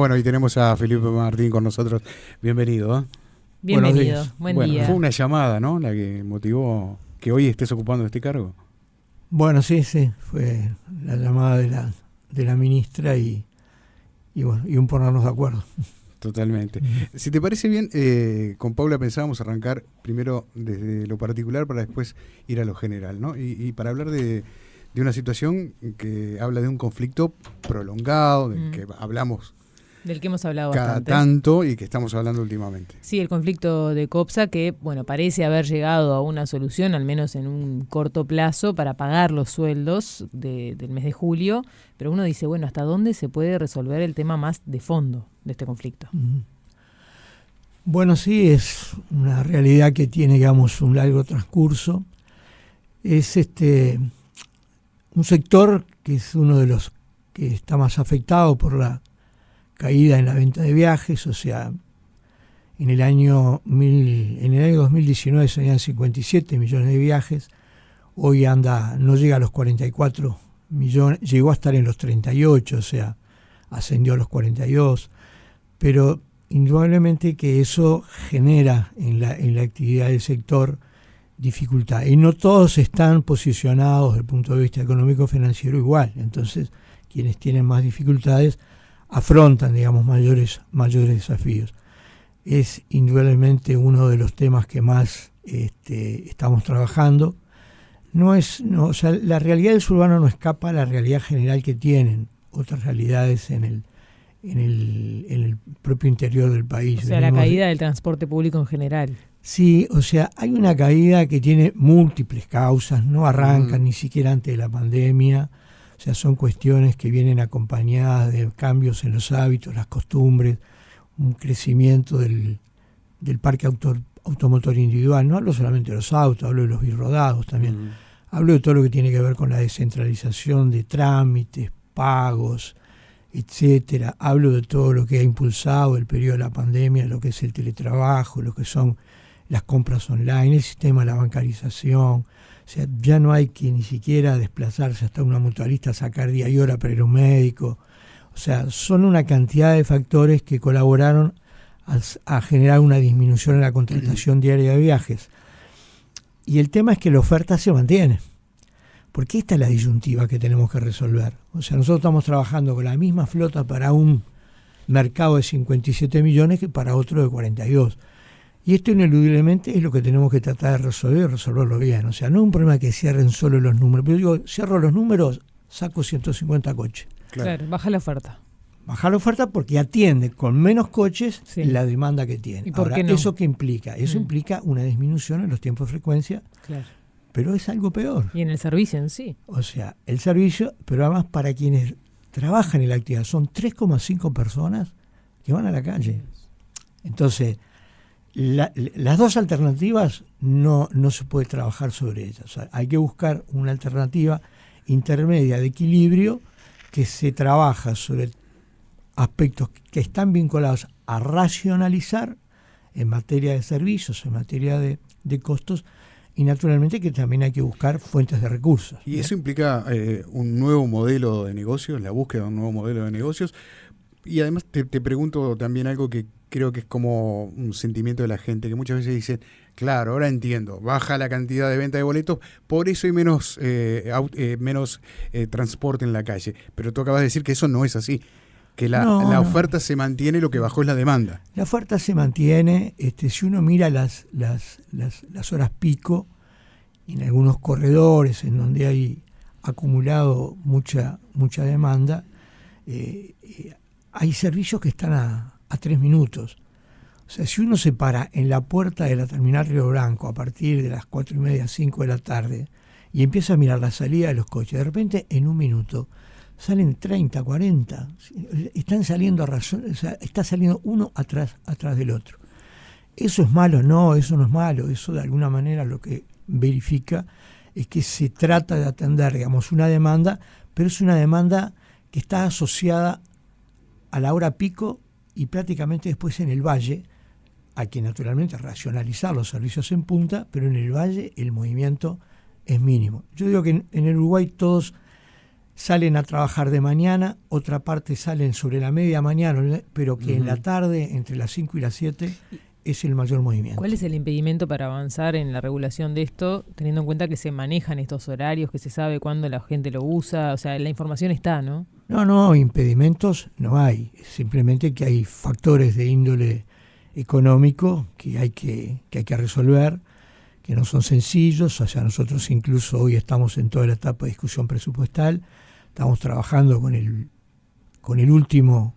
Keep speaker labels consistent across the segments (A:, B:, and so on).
A: Bueno, y tenemos a Felipe Martín con nosotros. Bienvenido.
B: Bienvenido, buen día.
A: Fue una llamada, ¿no?, la que motivó que hoy estés ocupando este cargo.
C: Bueno, sí, fue la llamada de la ministra y un ponernos de acuerdo.
A: Totalmente. Si te parece bien, con Paula pensábamos arrancar primero desde lo particular para después ir a lo general, ¿no? Y para hablar de una situación que habla de un conflicto prolongado, del que hablamos
B: del que hemos hablado
A: cada
B: bastante.
A: tanto y que estamos hablando últimamente.
B: Sí, el conflicto de COPSA que, bueno, parece haber llegado a una solución, al menos en un corto plazo, para pagar los sueldos del mes de julio, pero uno dice, bueno, ¿hasta dónde se puede resolver el tema más de fondo de este conflicto?
C: Bueno, sí, es una realidad que tiene, digamos, un largo transcurso. Es un sector que es uno de los que está más afectado por la caída en la venta de viajes, o sea, en el año 2019 se habían 57 millones de viajes, hoy no llega a los 44 millones, llegó a estar en los 38, o sea, ascendió a los 42, pero indudablemente que eso genera en la actividad del sector dificultad, y no todos están posicionados desde el punto de vista económico-financiero igual, entonces quienes tienen más dificultades afrontan, digamos, mayores desafíos. Es indudablemente uno de los temas que más estamos trabajando. O sea, la realidad del suburbano no escapa a la realidad general que tienen otras realidades en el propio interior del país.
B: O sea, la caída del transporte público en general.
C: Sí, o sea, hay una caída que tiene múltiples causas, no arrancan ni siquiera antes de la pandemia. O sea, son cuestiones que vienen acompañadas de cambios en los hábitos, las costumbres, un crecimiento del parque automotor individual. No hablo solamente de los autos, hablo de los birrodados también. Hablo de todo lo que tiene que ver con la descentralización de trámites, pagos, etcétera. Hablo de todo lo que ha impulsado el periodo de la pandemia, lo que es el teletrabajo, lo que son las compras online, el sistema de la bancarización. O sea, ya no hay que ni siquiera desplazarse hasta una mutualista, sacar día y hora para ir a un médico. O sea, son una cantidad de factores que colaboraron a generar una disminución en la contratación diaria de viajes. Y el tema es que la oferta se mantiene, porque esta es la disyuntiva que tenemos que resolver. O sea, nosotros estamos trabajando con la misma flota para un mercado de 57 millones que para otro de 42. Y esto ineludiblemente es lo que tenemos que tratar de resolver y resolverlo bien. O sea, no es un problema que cierren solo los números. Pero digo, cierro los números, saco 150 coches.
B: Claro, baja la oferta.
C: Baja la oferta porque atiende con menos coches la demanda que tiene.
B: ¿Y por
C: Ahora,
B: qué no?
C: ¿eso qué implica? Eso implica una disminución en los tiempos de frecuencia.
B: Claro.
C: Pero es algo peor.
B: Y en el servicio en sí.
C: O sea, el servicio, pero además para quienes trabajan en la actividad, son 3,5 personas que van a la calle. Entonces, las dos alternativas no se puede trabajar sobre ellas. O sea, hay que buscar una alternativa intermedia de equilibrio que se trabaja sobre aspectos que están vinculados a racionalizar en materia de servicios, en materia de costos, y naturalmente que también hay que buscar fuentes de recursos.
A: Y eso implica un nuevo modelo de negocios, la búsqueda de un nuevo modelo de negocios. Y además te pregunto también algo que creo que es como un sentimiento de la gente, que muchas veces dicen, claro, ahora entiendo, baja la cantidad de venta de boletos, por eso hay menos transporte en la calle. Pero tú acabas de decir que eso no es así, que la oferta se mantiene, lo que bajó es la demanda.
C: La oferta se mantiene, si uno mira las horas pico, en algunos corredores en donde hay acumulado mucha demanda, hay servicios que están a 3 minutos. O sea, si uno se para en la puerta de la terminal Río Branco a partir de las 4:30, 5 de la tarde y empieza a mirar la salida de los coches, de repente en un minuto salen 30, 40, están saliendo o sea, está saliendo uno atrás del otro. ¿Eso es malo? No, eso no es malo. Eso de alguna manera lo que verifica es que se trata de atender, digamos, una demanda, pero es una demanda que está asociada a la hora pico y prácticamente después en el valle. Hay que naturalmente racionalizar los servicios en punta, pero en el valle el movimiento es mínimo. Yo digo que en el Uruguay todos salen a trabajar de mañana, otra parte salen sobre la media mañana, pero que en la tarde, entre las 5 y las 7, es el mayor movimiento.
B: ¿Cuál es el impedimento para avanzar en la regulación de esto, teniendo en cuenta que se manejan estos horarios, que se sabe cuándo la gente lo usa? O sea, la información está, ¿no?
C: No, impedimentos no hay. Simplemente que hay factores de índole económico que hay que resolver, que no son sencillos. O sea, nosotros incluso hoy estamos en toda la etapa de discusión presupuestal. Estamos trabajando con el último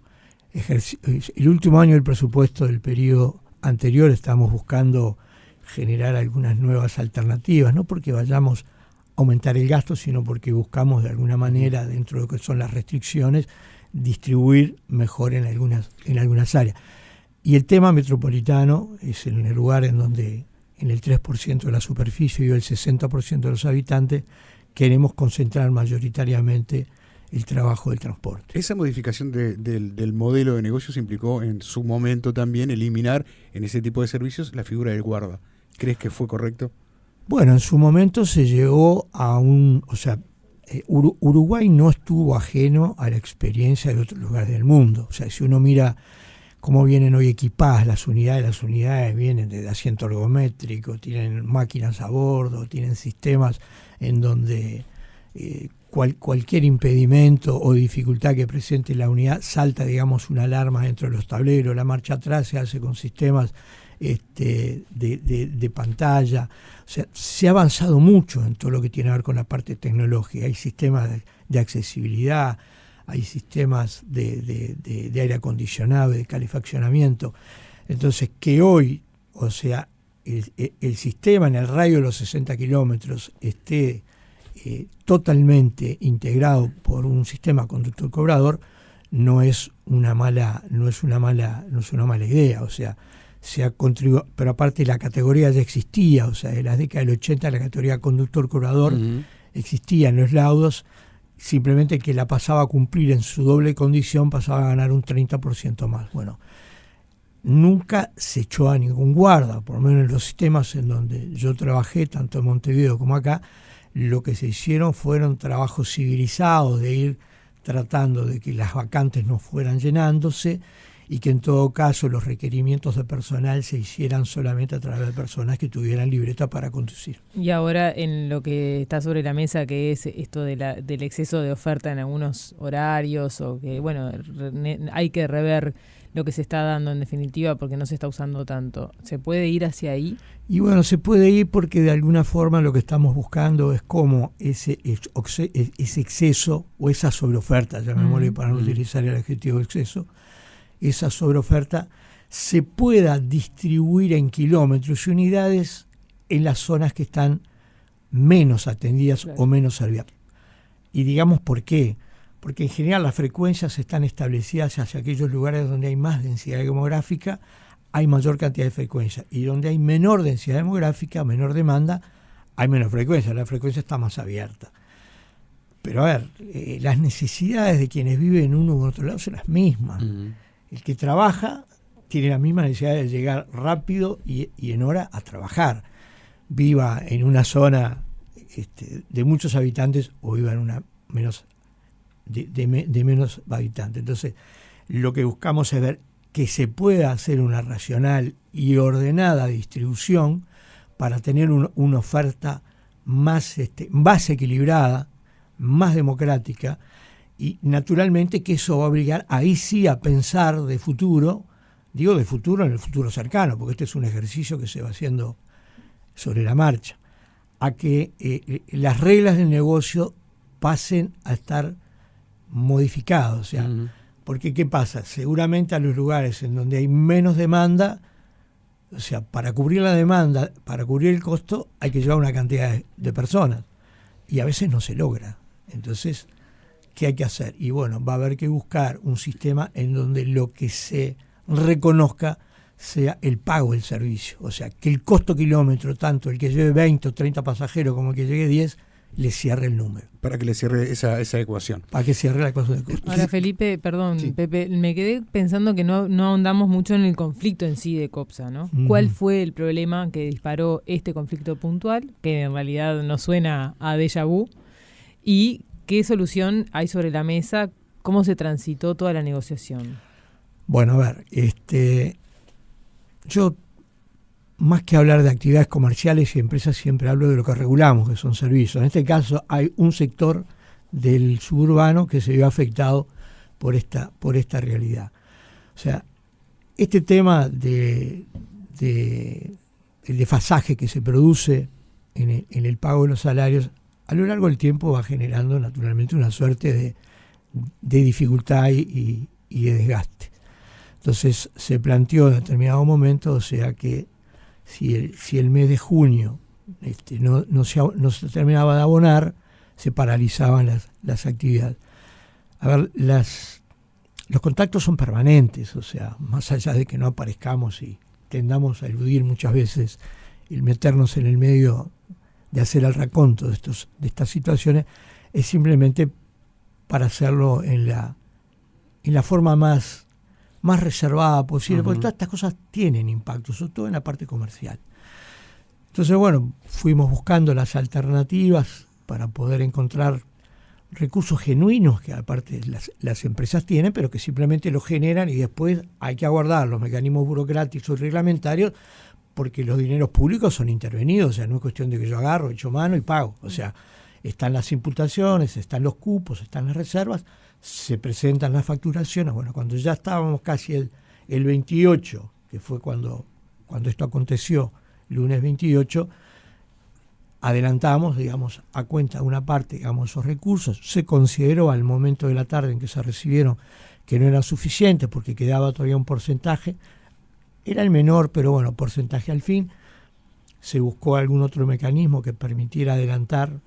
C: año del presupuesto del periodo anterior. Estamos buscando generar algunas nuevas alternativas, no porque vayamos a aumentar el gasto, sino porque buscamos de alguna manera, dentro de lo que son las restricciones, distribuir mejor en algunas áreas. Y el tema metropolitano es en el lugar en donde en el 3% de la superficie y el 60% de los habitantes queremos concentrar mayoritariamente el trabajo del transporte.
A: Esa modificación del modelo de negocios implicó en su momento también eliminar en ese tipo de servicios la figura del guarda. ¿Crees que fue correcto?
C: Bueno, en su momento se llegó a Uruguay no estuvo ajeno a la experiencia de otros lugares del mundo. O sea, si uno mira cómo vienen hoy equipadas las unidades vienen de asiento ergométrico, tienen máquinas a bordo, tienen sistemas en donde cualquier impedimento o dificultad que presente la unidad salta, digamos, una alarma dentro de los tableros. La marcha atrás se hace con sistemas de pantalla. O sea, se ha avanzado mucho en todo lo que tiene que ver con la parte tecnológica. Hay sistemas de accesibilidad, hay sistemas de aire acondicionado, de calefaccionamiento. Entonces, que hoy, o sea, el sistema en el radio de los 60 kilómetros esté totalmente integrado por un sistema conductor-cobrador, no es una mala idea. O sea, se ha contribuido, pero aparte la categoría ya existía, o sea, de las décadas del 80 la categoría conductor-cobrador existía en los laudos, simplemente que la pasaba a cumplir en su doble condición, pasaba a ganar un 30% más. Bueno, nunca se echó a ningún guarda, por lo menos en los sistemas en donde yo trabajé, tanto en Montevideo como acá. Lo que se hicieron fueron trabajos civilizados de ir tratando de que las vacantes no fueran llenándose y que en todo caso los requerimientos de personal se hicieran solamente a través de personas que tuvieran libreta para conducir.
B: Y ahora en lo que está sobre la mesa, que es esto del exceso de oferta en algunos horarios, o que bueno, hay que rever lo que se está dando en definitiva porque no se está usando tanto. ¿Se puede ir hacia ahí?
C: Y bueno, se puede ir porque de alguna forma lo que estamos buscando es cómo ese exceso o esa sobreoferta, llamémosle para no utilizar el adjetivo exceso, esa sobreoferta se pueda distribuir en kilómetros y unidades en las zonas que están menos atendidas, claro, o menos servidas. Y digamos por qué. Porque en general las frecuencias están establecidas hacia aquellos lugares donde hay más densidad demográfica, hay mayor cantidad de frecuencia. Y donde hay menor densidad demográfica, menor demanda, hay menos frecuencia. La frecuencia está más abierta. Pero a ver, las necesidades de quienes viven en uno u otro lado son las mismas. El que trabaja tiene la misma necesidad de llegar rápido y en hora a trabajar. Viva en una zona de muchos habitantes o viva en una menos de menos habitantes. Entonces, lo que buscamos es ver que se pueda hacer una racional y ordenada distribución para tener una oferta más equilibrada, más democrática, y naturalmente que eso va a obligar ahí sí a pensar de futuro, digo de futuro en el futuro cercano, porque este es un ejercicio que se va haciendo sobre la marcha, a que las reglas del negocio pasen a estar modificados. O sea, porque ¿qué pasa? Seguramente a los lugares en donde hay menos demanda, o sea, para cubrir la demanda, para cubrir el costo, hay que llevar una cantidad de personas, y a veces no se logra. Entonces, ¿qué hay que hacer? Y bueno, va a haber que buscar un sistema en donde lo que se reconozca sea el pago del servicio. O sea, que el costo kilómetro, tanto el que lleve 20 o 30 pasajeros como el que llegue 10, le cierre el número.
A: Para que le cierre esa ecuación.
C: Para que cierre la ecuación de costos.
B: Ahora, Felipe, perdón, sí. Pepe, me quedé pensando que no ahondamos mucho en el conflicto en sí de COPSA, ¿no? ¿Cuál fue el problema que disparó este conflicto puntual, que en realidad nos suena a déjà vu, y ¿qué solución hay sobre la mesa? ¿Cómo se transitó toda la negociación?
C: Bueno, a ver, yo más que hablar de actividades comerciales y empresas siempre hablo de lo que regulamos, que son servicios. En este caso hay un sector del suburbano que se vio afectado por esta realidad. O sea, este tema el desfasaje que se produce en el pago de los salarios, a lo largo del tiempo va generando naturalmente una suerte de dificultad y de desgaste. Entonces se planteó en determinado momento, o sea que si el mes de junio no se terminaba de abonar, se paralizaban las actividades. A ver, los contactos son permanentes, o sea, más allá de que no aparezcamos y tendamos a eludir muchas veces el meternos en el medio de hacer el raconto de estas situaciones, es simplemente para hacerlo en la forma más reservada posible, porque todas estas cosas tienen impacto, sobre todo en la parte comercial. Entonces, bueno, fuimos buscando las alternativas para poder encontrar recursos genuinos que aparte las empresas tienen, pero que simplemente los generan y después hay que aguardar los mecanismos burocráticos y reglamentarios porque los dineros públicos son intervenidos, o sea, no es cuestión de que yo agarro, echo mano y pago. O sea, están las imputaciones, están los cupos, están las reservas, se presentan las facturaciones. Bueno, cuando ya estábamos casi el 28, que fue cuando esto aconteció, lunes 28, adelantamos, digamos, a cuenta de una parte, digamos, esos recursos. Se consideró al momento de la tarde en que se recibieron que no eran suficientes porque quedaba todavía un porcentaje. Era el menor, pero bueno, porcentaje al fin. Se buscó algún otro mecanismo que permitiera adelantar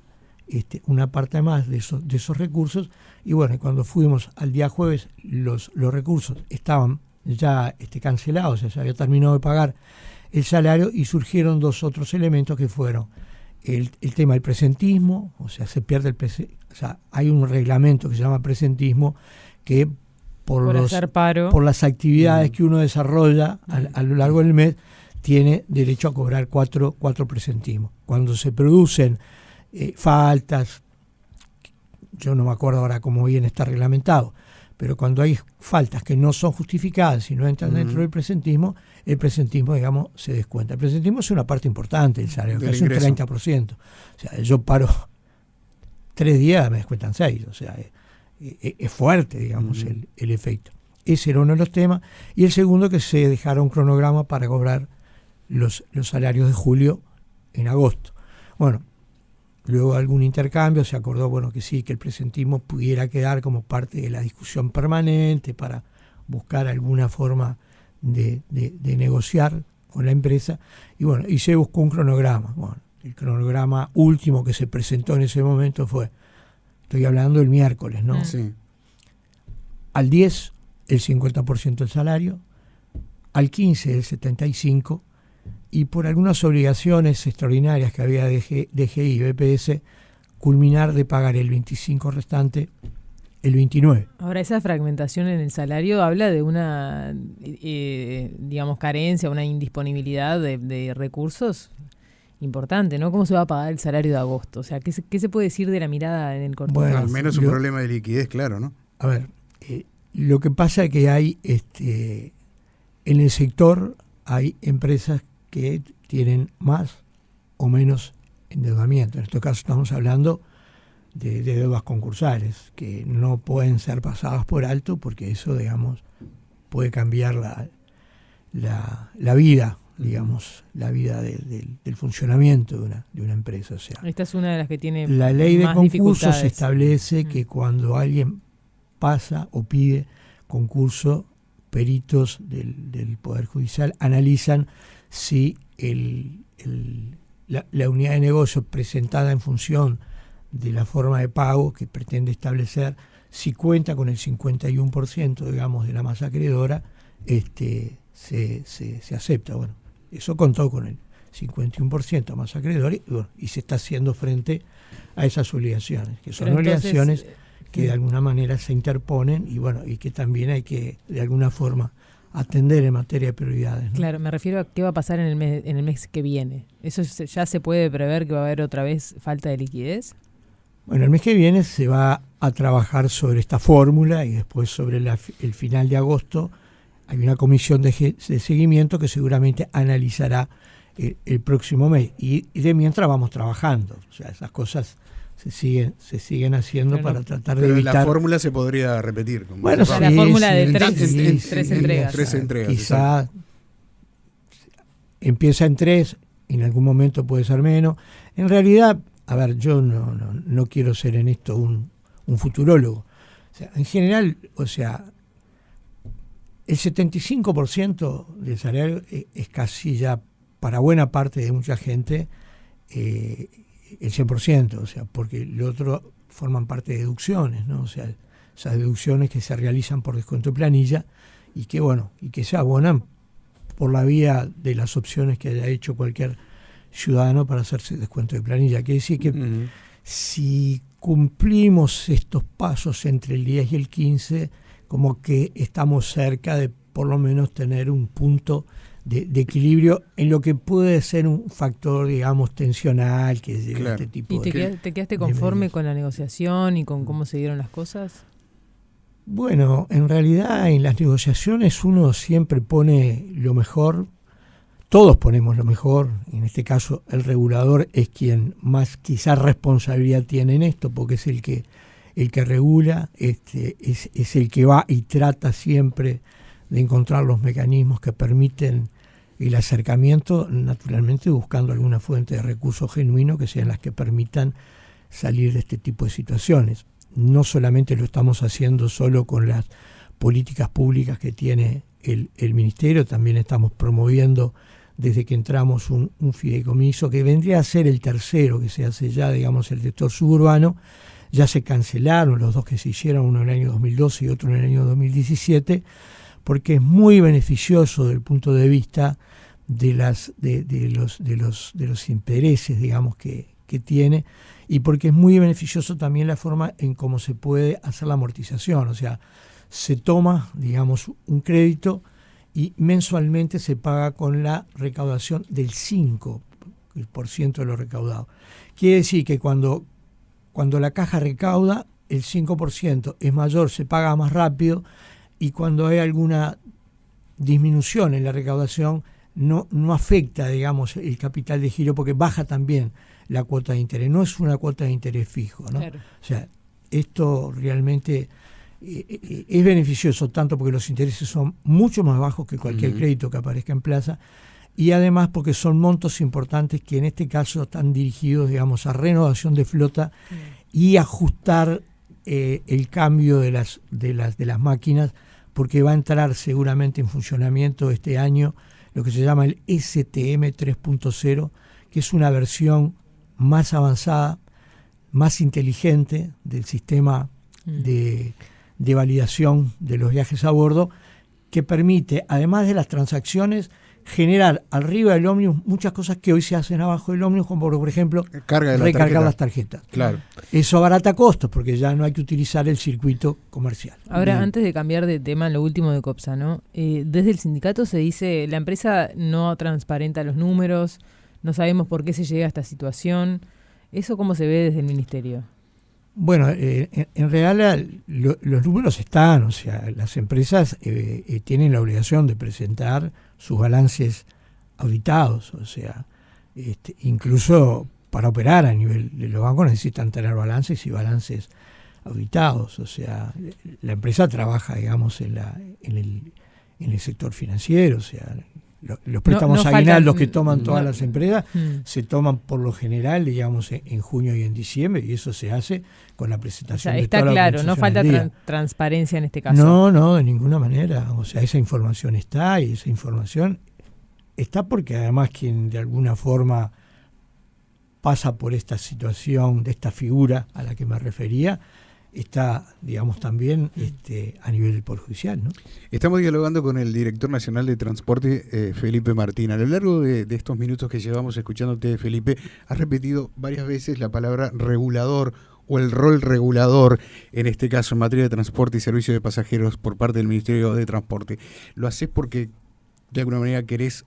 C: una parte más de esos recursos. Y bueno, cuando fuimos al día jueves, los recursos estaban ya cancelados, o sea, se había terminado de pagar el salario y surgieron dos otros elementos que fueron el tema del presentismo, o sea, se pierde o sea, hay un reglamento que se llama presentismo que por las actividades que uno desarrolla a lo largo del mes tiene derecho a cobrar cuatro presentismos. Cuando se producen faltas, yo no me acuerdo ahora cómo bien está reglamentado, pero cuando hay faltas que no son justificadas y no entran dentro del presentismo, el presentismo, digamos, se descuenta. El presentismo es una parte importante del salario, casi un 30%. O sea, yo paro 3 días, me descuentan 6. O sea, es fuerte, digamos, el efecto. Ese era uno de los temas. Y el segundo, que se dejara un cronograma para cobrar los salarios de julio en agosto. Bueno, luego de algún intercambio se acordó, bueno, que sí, que el presentismo pudiera quedar como parte de la discusión permanente para buscar alguna forma de negociar con la empresa. Y bueno, y se buscó un cronograma. Bueno, el cronograma último que se presentó en ese momento fue, estoy hablando el miércoles, ¿no?
A: Sí.
C: Al 10, el 50% del salario, al 15, el 75%, y por algunas obligaciones extraordinarias que había DGI y BPS, culminar de pagar el 25% restante el 29%.
B: Ahora, esa fragmentación en el salario habla de una, digamos, carencia, una indisponibilidad de recursos importante, ¿no? ¿Cómo se va a pagar el salario de agosto? O sea, ¿qué se puede decir de la mirada en el corto plazo?
A: Bueno, al menos un problema de liquidez, claro, ¿no?
C: A ver, lo que pasa es que hay, en el sector hay empresas que tienen más o menos endeudamiento. En este caso estamos hablando de deudas concursales que no pueden ser pasadas por alto porque eso, digamos, puede cambiar la vida, digamos, la vida del funcionamiento de una empresa. O sea,
B: esta es una de las que tiene
C: la ley de
B: más
C: concursos establece que cuando alguien pasa o pide concurso, peritos del Poder Judicial analizan si la unidad de negocio presentada en función de la forma de pago que pretende establecer, si cuenta con el 51%, digamos, de la masa acreedora, se acepta. Bueno, eso contó con el 51% de masa acreedora y se está haciendo frente a esas obligaciones, que son obligaciones que de alguna manera se interponen y que también hay que, de alguna forma, atender en materia de prioridades, ¿no?
B: Claro, me refiero a qué va a pasar en el mes que viene. ¿Eso ya se puede prever que va a haber otra vez falta de liquidez?
C: Bueno, el mes que viene se va a trabajar sobre esta fórmula y después sobre el final de agosto hay una comisión de seguimiento que seguramente analizará el próximo mes. Y de mientras vamos trabajando. O sea, esas cosas se siguen haciendo para tratar de evitar.
A: La fórmula se podría repetir.
B: Bueno, sí, la fórmula de tres entregas.
A: Tres entregas.
C: Quizá empieza en 3, en algún momento puede ser menos. En realidad, a ver, yo no quiero ser en esto un futurólogo. O sea, en general, o sea, el 75% del salario es casi ya para buena parte de mucha gente el 100%, o sea, porque lo otro forman parte de deducciones, ¿no? O sea, esas deducciones que se realizan por descuento de planilla y que, bueno, y que se abonan por la vía de las opciones que haya hecho cualquier ciudadano para hacerse descuento de planilla. Quiere decir que si cumplimos estos pasos entre el 10 y el 15, como que estamos cerca de por lo menos tener un punto de equilibrio en lo que puede ser un factor, digamos, tensional que lleve este tipo
B: ¿Y te quedaste conforme con la negociación y con cómo se dieron las cosas?
C: Bueno, en realidad en las negociaciones uno siempre pone lo mejor, todos ponemos lo mejor, en este caso el regulador es quien más quizás responsabilidad tiene en esto, porque es el que regula, es el que va y trata siempre de encontrar los mecanismos que permiten el acercamiento, naturalmente buscando alguna fuente de recursos genuinos que sean las que permitan salir de este tipo de situaciones. No solamente lo estamos haciendo solo con las políticas públicas que tiene el Ministerio, también estamos promoviendo desde que entramos un fideicomiso que vendría a ser el tercero que se hace ya, digamos, el sector suburbano. Ya se cancelaron los 2 que se hicieron, uno en el año 2012 y otro en el año 2017, porque es muy beneficioso desde el punto de vista de los intereses, digamos, que tiene, y porque es muy beneficioso también la forma en cómo se puede hacer la amortización. O sea, se toma, digamos, un crédito y mensualmente se paga con la recaudación del 5% de lo recaudado. Quiere decir que cuando la caja recauda, el 5% es mayor, se paga más rápido, y cuando hay alguna disminución en la recaudación, no afecta, digamos, el capital de giro, porque baja también la cuota de interés. No es una cuota de interés fijo, ¿no?
B: Claro.
C: O sea, esto realmente es beneficioso, tanto porque los intereses son mucho más bajos que cualquier crédito que aparezca en plaza, y además porque son montos importantes que en este caso están dirigidos, digamos, a renovación de flota y ajustar el cambio de las máquinas, porque va a entrar seguramente en funcionamiento este año lo que se llama el STM 3.0, que es una versión más avanzada, más inteligente del sistema de validación de los viajes a bordo, que permite, además de las transacciones, generar arriba del ómnibus muchas cosas que hoy se hacen abajo del ómnibus, como por ejemplo recargar las tarjetas.
A: Claro.
C: Eso abarata costos porque ya no hay que utilizar el circuito comercial.
B: Ahora, antes de cambiar de tema, lo último de COPSA, ¿no? Desde el sindicato se dice, la empresa no transparenta los números, no sabemos por qué se llega a esta situación. ¿Eso cómo se ve desde el ministerio?
C: Bueno, en realidad los números están, o sea, las empresas tienen la obligación de presentar sus balances auditados, o sea, incluso para operar a nivel de los bancos necesitan tener balances y balances auditados, o sea, la empresa trabaja, digamos, en el sector financiero, o sea, los préstamos aguinaldos que toman todas las empresas se toman por lo general, digamos, en junio y en diciembre, y eso se hace con la presentación de
B: está
C: toda
B: claro,
C: la
B: no falta transparencia en este caso.
C: No, de ninguna manera. O sea, esa información está, y esa información está porque además quien de alguna forma pasa por esta situación, de esta figura a la que me refería, está, digamos, también a nivel del Poder Judicial, ¿no?
A: Estamos dialogando con el director nacional de transporte, Felipe Martín. A lo largo de estos minutos que llevamos escuchándote, Felipe, has repetido varias veces la palabra regulador o el rol regulador, en este caso en materia de transporte y servicio de pasajeros por parte del Ministerio de Transporte. ¿Lo haces porque de alguna manera querés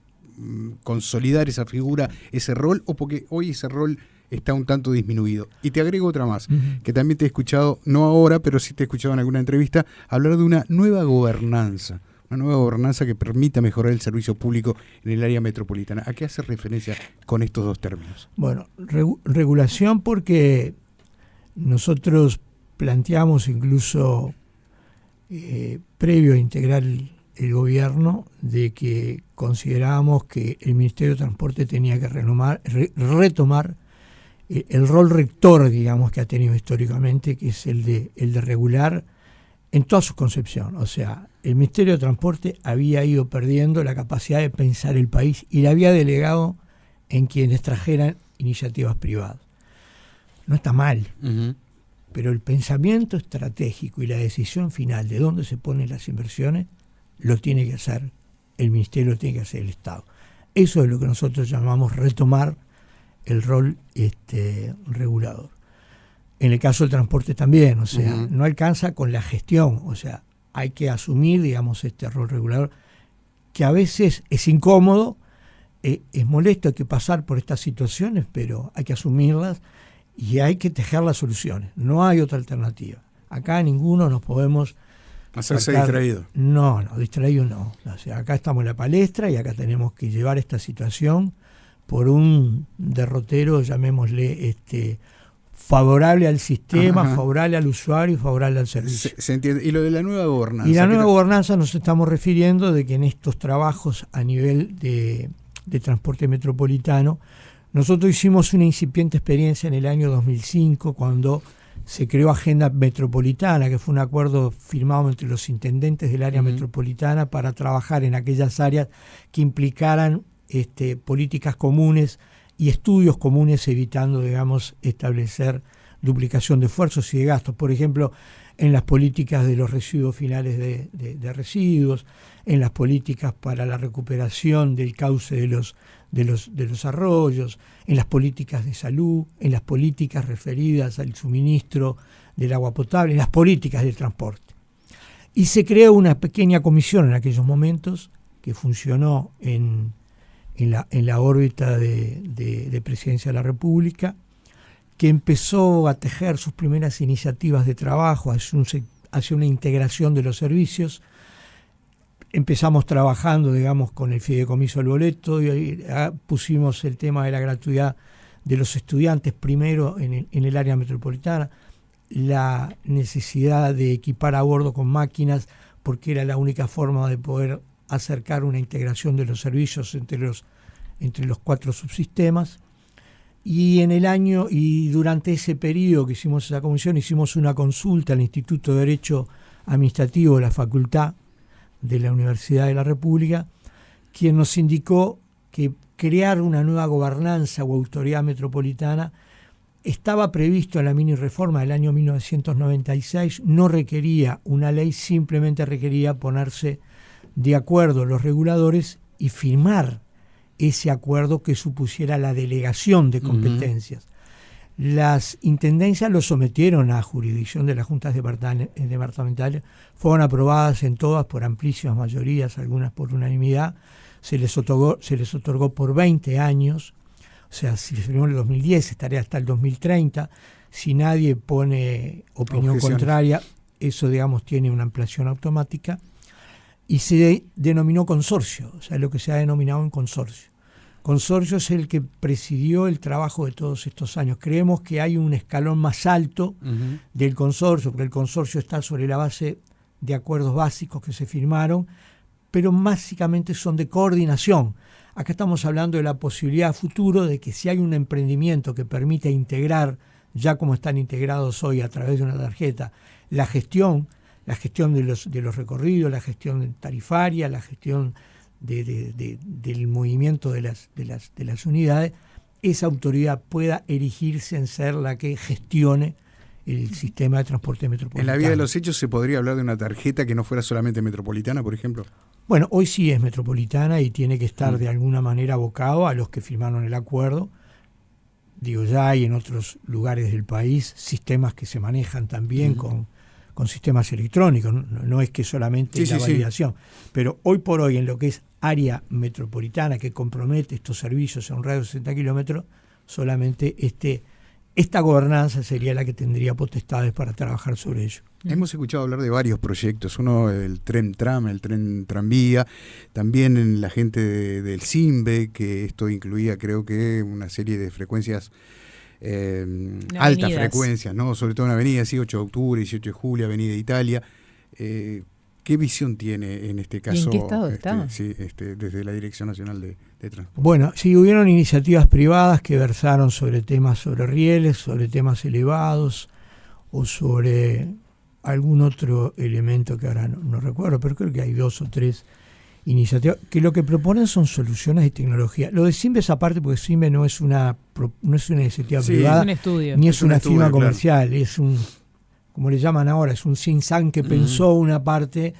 A: consolidar esa figura, ese rol, o porque hoy ese rol está un tanto disminuido. Y te agrego otra más, que también te he escuchado, no ahora, pero sí te he escuchado en alguna entrevista, hablar de una nueva gobernanza que permita mejorar el servicio público en el área metropolitana. ¿A qué hace referencia con estos dos términos?
C: Bueno, regulación, porque nosotros planteamos incluso previo a integrar el gobierno de que considerábamos que el Ministerio de Transporte tenía que retomar el rol rector, digamos, que ha tenido históricamente, que es el de regular en toda su concepción. O sea, el Ministerio de Transporte había ido perdiendo la capacidad de pensar el país y la había delegado en quienes trajeran iniciativas privadas. No está mal, pero el pensamiento estratégico y la decisión final de dónde se ponen las inversiones lo tiene que hacer el Ministerio, lo tiene que hacer el Estado. Eso es lo que nosotros llamamos retomar el rol regulador. En el caso del transporte también, o sea, no alcanza con la gestión, o sea, hay que asumir, digamos, este rol regulador, que a veces es incómodo, es molesto, hay que pasar por estas situaciones, pero hay que asumirlas y hay que tejer las soluciones. No hay otra alternativa. Acá ninguno nos podemos
A: hacerse distraído.
C: No, distraído no. O sea, acá estamos en la palestra y acá tenemos que llevar esta situación por un derrotero, llamémosle, favorable al sistema, favorable al usuario y favorable al servicio.
A: Se entiende. ¿Y lo de la nueva gobernanza?
C: Y la nueva gobernanza nos estamos refiriendo de que en estos trabajos a nivel de transporte metropolitano, nosotros hicimos una incipiente experiencia en el año 2005 cuando se creó Agenda Metropolitana, que fue un acuerdo firmado entre los intendentes del área metropolitana para trabajar en aquellas áreas que implicaran políticas comunes y estudios comunes, evitando, digamos, establecer duplicación de esfuerzos y de gastos. Por ejemplo, en las políticas de los residuos finales de residuos, en las políticas para la recuperación del cauce de los arroyos, en las políticas de salud, en las políticas referidas al suministro del agua potable, en las políticas del transporte. Y se creó una pequeña comisión en aquellos momentos que funcionó en la órbita de Presidencia de la República, que empezó a tejer sus primeras iniciativas de trabajo hacia una integración de los servicios. Empezamos trabajando, digamos, con el fideicomiso del boleto y pusimos el tema de la gratuidad de los estudiantes primero en el área metropolitana, la necesidad de equipar a bordo con máquinas porque era la única forma de poder acercar una integración de los servicios entre los 4 subsistemas. Y durante ese periodo que hicimos esa comisión, hicimos una consulta al Instituto de Derecho Administrativo de la Facultad de la Universidad de la República, quien nos indicó que crear una nueva gobernanza o autoridad metropolitana estaba previsto en la mini reforma del año 1996, no requería una ley, simplemente requería ponerse de acuerdo los reguladores y firmar ese acuerdo que supusiera la delegación de competencias. Las intendencias lo sometieron a jurisdicción de las juntas departamentales, fueron aprobadas en todas por amplísimas mayorías, algunas por unanimidad, se les otorgó por 20 años, o sea, si se firmó en el 2010, estaría hasta el 2030, si nadie pone opinión contraria, eso, digamos, tiene una ampliación automática, y se denominó consorcio, o sea, lo que se ha denominado un consorcio. Consorcio es el que presidió el trabajo de todos estos años. Creemos que hay un escalón más alto del consorcio, porque el consorcio está sobre la base de acuerdos básicos que se firmaron, pero básicamente son de coordinación. Acá estamos hablando de la posibilidad a futuro de que si hay un emprendimiento que permite integrar, ya como están integrados hoy a través de una tarjeta, la gestión de los recorridos, la gestión tarifaria, la gestión del movimiento de las unidades, esa autoridad pueda erigirse en ser la que gestione el sistema de transporte metropolitano.
A: ¿En la vía de los hechos se podría hablar de una tarjeta que no fuera solamente metropolitana, por ejemplo?
C: Bueno, hoy sí es metropolitana y tiene que estar de alguna manera abocado a los que firmaron el acuerdo. Digo, ya hay en otros lugares del país sistemas que se manejan también con sistemas electrónicos, no es que solamente la validación, pero hoy por hoy en lo que es área metropolitana que compromete estos servicios en un radio de 60 kilómetros, solamente esta gobernanza sería la que tendría potestades para trabajar sobre ello.
A: Hemos escuchado hablar de varios proyectos, uno el tren tram, el tren tranvía, también en la gente del CIMBE, que esto incluía creo que una serie de frecuencias, altas frecuencias, ¿no? Sobre todo en avenida, sí, 8 de octubre, 18 de julio, Avenida Italia. ¿Qué visión tiene en este caso?
B: ¿Y en qué estado está?
A: Sí, desde la Dirección Nacional de Transporte.
C: Bueno, sí, hubieron iniciativas privadas que versaron sobre temas sobre rieles, sobre temas elevados o sobre algún otro elemento que ahora no recuerdo, pero creo que hay 2 o 3 iniciativas que lo que proponen son soluciones de tecnología. Lo de CIMBE es aparte porque CIMBE no es una iniciativa privada,
B: es un estudio.
C: ni es una firma comercial,
A: claro.
C: Es un, como le llaman ahora, es un think tank que pensó una parte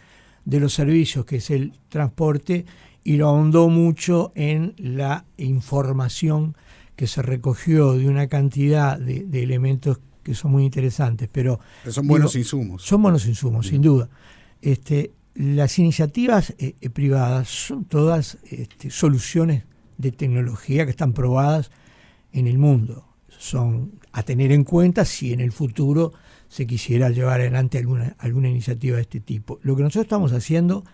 C: de los servicios, que es el transporte, y lo ahondó mucho en la información que se recogió de una cantidad de elementos que son muy interesantes, pero
A: son buenos insumos.
C: Son buenos insumos, sin duda. Las iniciativas privadas son todas soluciones de tecnología que están probadas en el mundo. Son a tener en cuenta si en el futuro se quisiera llevar adelante alguna iniciativa de este tipo. Lo que nosotros estamos haciendo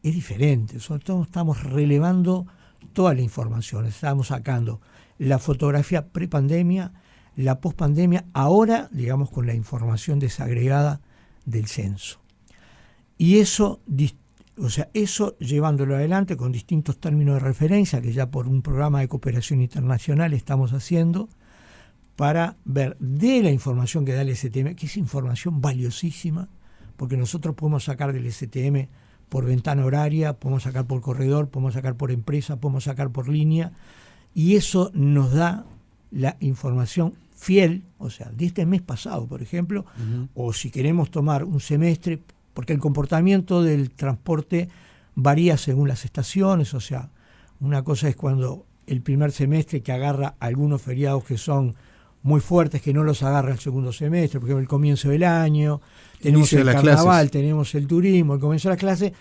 C: es diferente. Nosotros estamos relevando toda la información. Estamos sacando la fotografía prepandemia, la pospandemia, ahora, digamos, con la información desagregada del censo. Y eso llevándolo adelante con distintos términos de referencia, que ya por un programa de cooperación internacional estamos haciendo, para ver de la información que da el STM, que es información valiosísima, porque nosotros podemos sacar del STM por ventana horaria, podemos sacar por corredor, podemos sacar por empresa, podemos sacar por línea, y eso nos da la información fiel, o sea, de este mes pasado, por ejemplo, o si queremos tomar un semestre, porque el comportamiento del transporte varía según las estaciones, o sea, una cosa es cuando el primer semestre que agarra algunos feriados que son muy fuertes, que no los agarra el segundo semestre, por ejemplo, el comienzo del año, tenemos el carnaval, tenemos el turismo, el comienzo de las clases,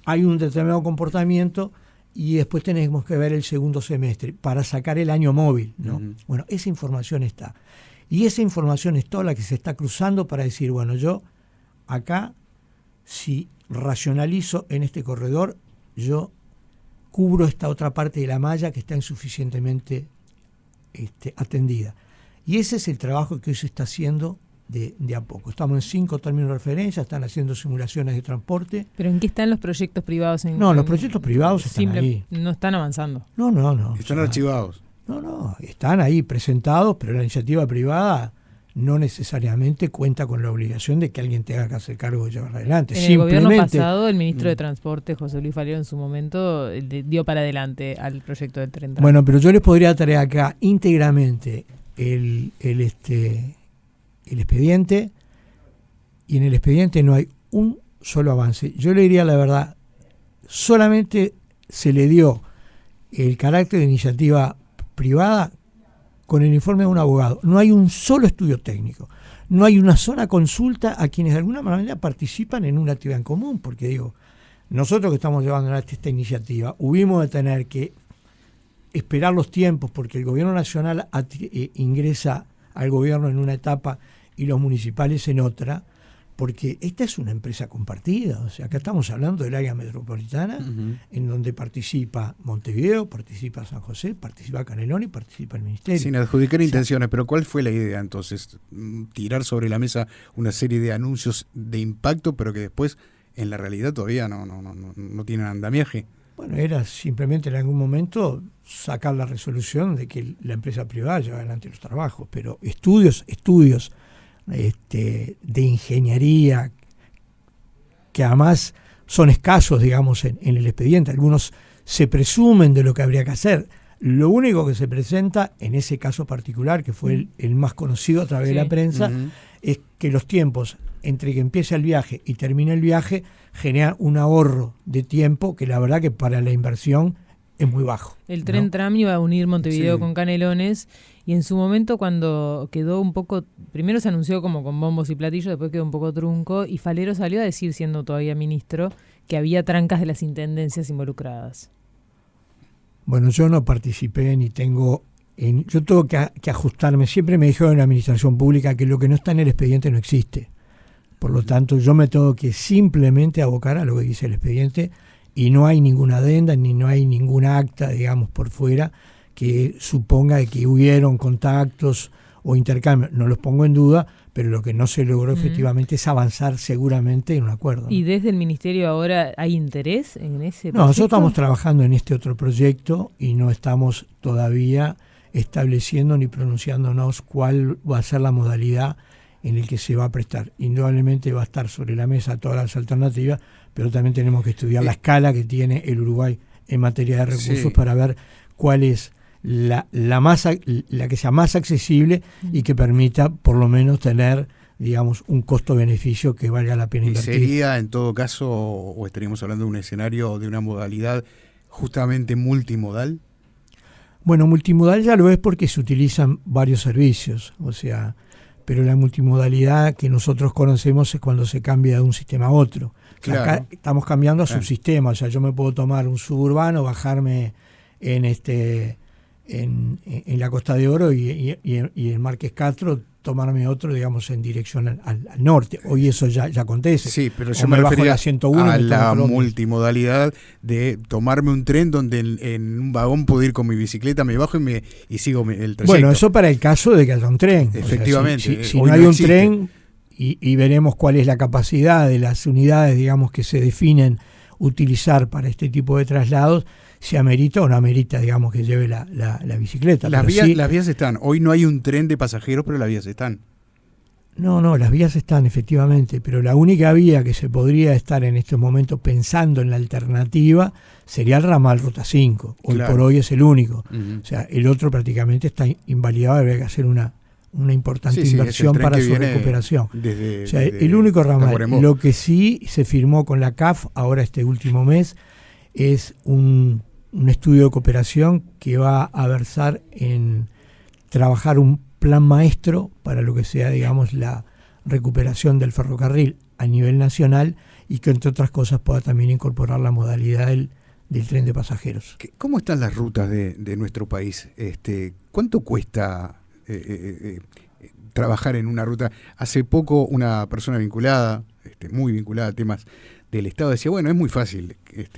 C: hay un determinado comportamiento y después tenemos que ver el segundo semestre para sacar el año móvil, ¿no? Bueno, esa información está. Y esa información es toda la que se está cruzando para decir, bueno, yo acá, si racionalizo en este corredor, yo cubro esta otra parte de la malla que está insuficientemente atendida. Y ese es el trabajo que hoy se está haciendo de a poco. Estamos en 5 términos de referencia, están haciendo simulaciones de transporte.
B: ¿Pero en qué están los proyectos privados?
C: Los proyectos privados están ahí.
B: No están avanzando.
C: No.
A: Están archivados.
C: No, están ahí presentados, pero la iniciativa privada no necesariamente cuenta con la obligación de que alguien tenga que hacer cargo de llevar adelante.
B: En el gobierno pasado, el ministro de Transporte, José Luis Falero, en su momento dio para adelante al proyecto del tren.
C: Bueno, pero yo les podría traer acá íntegramente el expediente, y en el expediente no hay un solo avance. Yo le diría la verdad, solamente se le dio el carácter de iniciativa privada con el informe de un abogado. No hay un solo estudio técnico, no hay una sola consulta a quienes de alguna manera participan en una actividad en común, porque digo, nosotros que estamos llevando adelante esta iniciativa, hubimos de tener que esperar los tiempos, porque el gobierno nacional ingresa al gobierno en una etapa y los municipales en otra, porque esta es una empresa compartida. O sea, acá estamos hablando del área metropolitana, en donde participa Montevideo, participa San José, participa Canelones y participa el Ministerio.
A: Sin adjudicar intenciones, pero ¿cuál fue la idea entonces? Tirar sobre la mesa una serie de anuncios de impacto, pero que después en la realidad todavía no tienen andamiaje.
C: Bueno, era simplemente en algún momento sacar la resolución de que la empresa privada lleva adelante los trabajos, pero estudios de ingeniería que además son escasos, digamos, en el expediente. Algunos se presumen de lo que habría que hacer. Lo único que se presenta en ese caso particular, que fue el más conocido a través de la prensa, es que los tiempos entre que empieza el viaje y termina el viaje generan un ahorro de tiempo que la verdad que para la inversión es muy bajo.
B: El tren tram iba a unir Montevideo con Canelones, y en su momento cuando quedó un poco, primero se anunció como con bombos y platillos, después quedó un poco trunco, y Falero salió a decir, siendo todavía ministro, que había trancas de las intendencias involucradas.
C: Bueno, yo no participé ni tengo yo tengo que ajustarme. Siempre me dijeron en la administración pública que lo que no está en el expediente no existe. Por lo tanto, yo me tengo que simplemente abocar a lo que dice el expediente y no hay ninguna adenda ni no hay ninguna acta, digamos, por fuera que suponga de que hubieron contactos o intercambios. No los pongo en duda, pero lo que no se logró efectivamente es avanzar seguramente en un acuerdo.
B: ¿Y desde el Ministerio ahora hay interés en ese proyecto?
C: No, nosotros estamos trabajando en este otro proyecto y no estamos todavía estableciendo ni pronunciándonos cuál va a ser la modalidad en el que se va a prestar. Indudablemente va a estar sobre la mesa todas las alternativas, pero también tenemos que estudiar la escala que tiene el Uruguay en materia de recursos para ver cuál es la que sea más accesible y que permita por lo menos tener, digamos, un costo-beneficio que valga la pena invertir.
A: ¿Y sería en todo caso, o estaríamos hablando de un escenario, de una modalidad justamente multimodal?
C: Bueno, multimodal ya lo es porque se utilizan varios servicios, o sea, pero la multimodalidad que nosotros conocemos es cuando se cambia de un sistema a otro. Claro. Acá estamos cambiando a subsistema, o sea, yo me puedo tomar un suburbano, bajarme en la Costa de Oro y en Márquez Castro tomarme otro, digamos, en dirección al norte. Hoy eso ya acontece.
A: Sí, pero yo me refería
C: 101,
A: a la multimodalidad de tomarme un tren donde en un vagón puedo ir con mi bicicleta, me bajo y sigo el trayecto.
C: Bueno, eso para el caso de que haya un tren.
A: Efectivamente.
C: O sea, si no hay un tren y veremos cuál es la capacidad de las unidades, digamos, que se definen utilizar para este tipo de traslados, si amerita o no amerita, digamos, que lleve la bicicleta.
A: Las vías están. Hoy no hay un tren de pasajeros, pero las vías están.
C: No, las vías están, efectivamente, pero la única vía que se podría estar en estos momentos pensando en la alternativa sería el ramal Ruta 5. Hoy por hoy es el único. O sea, el otro prácticamente está invalidado, habría que hacer una importante inversión para su recuperación. El único ramal. Lo que sí se firmó con la CAF ahora este último mes es un estudio de cooperación que va a versar en trabajar un plan maestro para lo que sea, digamos, la recuperación del ferrocarril a nivel nacional y que, entre otras cosas, pueda también incorporar la modalidad del tren de pasajeros.
A: ¿Cómo están las rutas de nuestro país? ¿Cuánto cuesta trabajar en una ruta? Hace poco una persona vinculada, muy vinculada a temas del Estado, decía, bueno, es muy fácil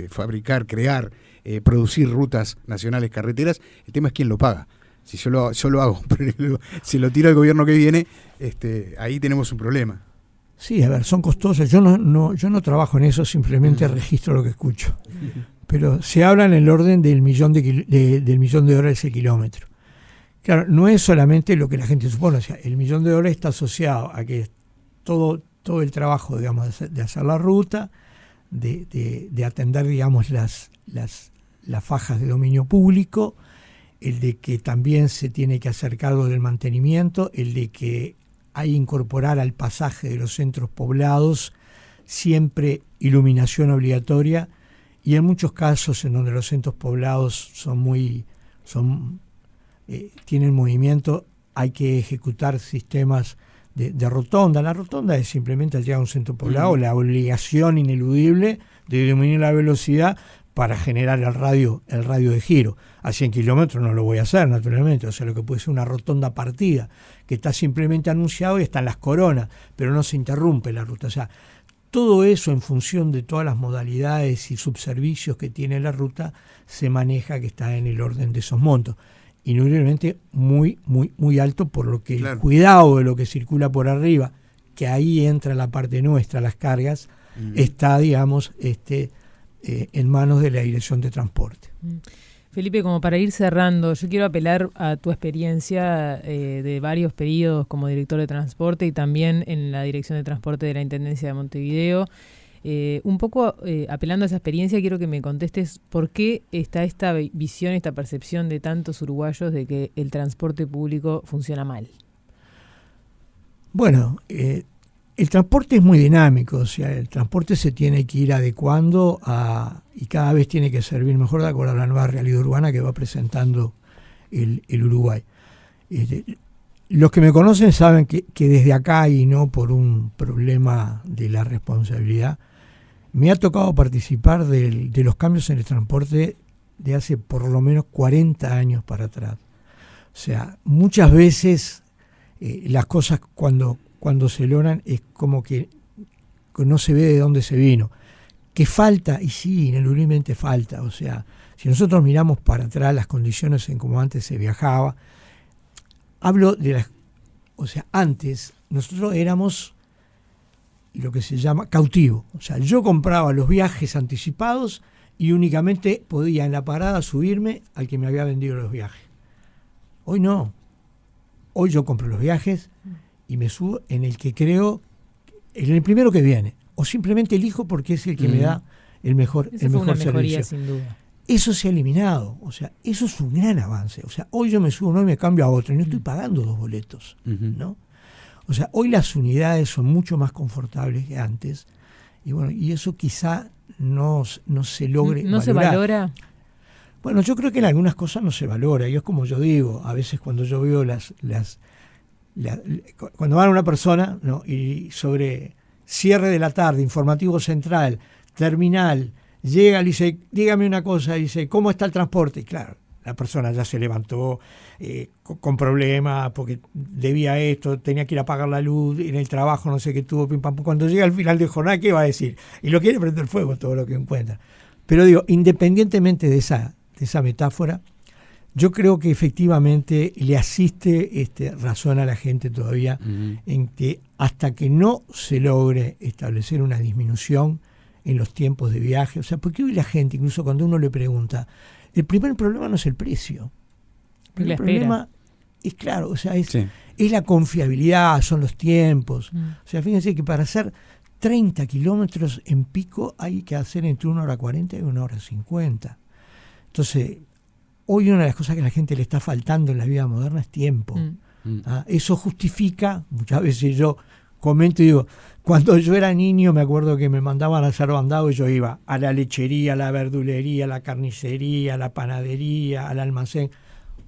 A: fabricar, crear, producir rutas nacionales, carreteras, el tema es quién lo paga. Si yo lo hago, pero si lo tiro al gobierno que viene, ahí tenemos un problema.
C: Sí, a ver, son costosas. Yo no trabajo en eso, simplemente registro lo que escucho. Pero se habla en el orden del millón de dólares el kilómetro. Claro, no es solamente lo que la gente supone, o sea, el millón de dólares está asociado a que todo el trabajo, digamos, de hacer la ruta, de atender, digamos, las fajas de dominio público, el de que también se tiene que hacer cargo del mantenimiento, el de que hay que incorporar al pasaje de los centros poblados siempre iluminación obligatoria, y en muchos casos en donde los centros poblados tienen movimiento, hay que ejecutar sistemas de rotonda. La rotonda es simplemente al llegar a un centro poblado la obligación ineludible de disminuir la velocidad para generar el radio de giro. A 100 kilómetros no lo voy a hacer, naturalmente. O sea, lo que puede ser una rotonda partida, que está simplemente anunciado y están las coronas, pero no se interrumpe la ruta. O sea, todo eso en función de todas las modalidades y subservicios que tiene la ruta, se maneja que está en el orden de esos montos. Indudablemente muy, muy, muy alto, por lo que el cuidado de lo que circula por arriba, que ahí entra la parte nuestra, las cargas, está, digamos, en manos de la Dirección de Transporte.
B: Felipe, como para ir cerrando, yo quiero apelar a tu experiencia de varios periodos como director de transporte y también en la Dirección de Transporte de la Intendencia de Montevideo. Un poco apelando a esa experiencia, quiero que me contestes por qué está esta visión, esta percepción de tantos uruguayos de que el transporte público funciona mal.
C: Bueno, el transporte es muy dinámico, o sea, el transporte se tiene que ir adecuando y cada vez tiene que servir mejor de acuerdo a la nueva realidad urbana que va presentando el Uruguay. Los que me conocen saben que desde acá, y no por un problema de la responsabilidad, me ha tocado participar de los cambios en el transporte de hace por lo menos 40 años para atrás. O sea, muchas veces las cosas cuando se logran es como que no se ve de dónde se vino. ¿Que falta? Y sí, ineludiblemente falta. O sea, si nosotros miramos para atrás las condiciones en cómo antes se viajaba, hablo de las... O sea, antes nosotros éramos lo que se llama cautivo. O sea, yo compraba los viajes anticipados y únicamente podía en la parada subirme al que me había vendido los viajes. Hoy no. Hoy yo compro los viajes y me subo en el que creo, en el primero que viene. O simplemente elijo porque es el que me da el mejor servicio.
B: Sin duda.
C: Eso se ha eliminado. O sea, eso es un gran avance. O sea, hoy yo me subo, no, y me cambio a otro y no estoy pagando 2 boletos, ¿no? O sea, hoy las unidades son mucho más confortables que antes y bueno, y eso quizá no se logre
B: ¿No
C: valorar.
B: se valora?
C: Bueno, yo creo que en algunas cosas no se valora y es como yo digo, a veces cuando yo veo cuando va una persona, ¿no? Y sobre cierre de la tarde, informativo central, terminal, llega y dice, dígame una cosa, dice, ¿cómo está el transporte? Y claro, la persona ya se levantó con problemas porque debía esto, tenía que ir a pagar la luz, en el trabajo no sé qué tuvo, pim, pam, pum. Cuando llega al final de jornada, ¿qué va a decir? Y lo quiere prender fuego todo lo que encuentra. Pero digo, independientemente de esa metáfora, yo creo que efectivamente le asiste razón a la gente todavía en que hasta que no se logre establecer una disminución en los tiempos de viaje, o sea, porque hoy la gente, incluso cuando uno le pregunta, el primer problema no es el precio. El problema es claro, o sea, es la confiabilidad, son los tiempos. O sea, fíjense que para hacer 30 kilómetros en pico hay que hacer entre 1 hora 40 y 1 hora 50. Entonces, hoy una de las cosas que a la gente le está faltando en la vida moderna es tiempo. Eso justifica, muchas veces yo comento y digo, cuando yo era niño me acuerdo que me mandaban a hacer bandado y yo iba a la lechería, a la verdulería, a la carnicería, a la panadería, al almacén.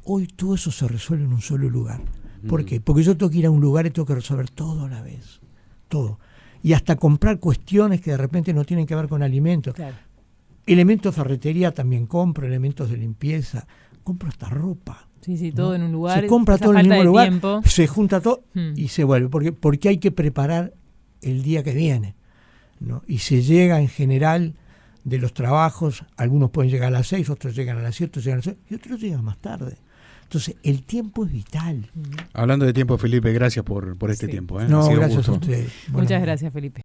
C: Hoy todo eso se resuelve en un solo lugar. ¿Por qué? Porque yo tengo que ir a un lugar y tengo que resolver todo a la vez. Todo. Y hasta comprar cuestiones que de repente no tienen que ver con alimentos. Claro. Elementos de ferretería también compro, elementos de limpieza, compro hasta ropa.
B: Sí, todo en un lugar.
C: Se compra todo en el mismo lugar,
B: tiempo.
C: Se junta todo y se vuelve. Porque hay que preparar el día que viene, ¿no? Y se llega en general de los trabajos, algunos pueden llegar a las 6, otros llegan a las 7, otros llegan a las 6, y otros llegan más tarde. Entonces, el tiempo es vital.
A: Hablando de tiempo, Felipe, gracias por este tiempo.
C: No, gracias a ustedes.
B: Muchas gracias, Felipe.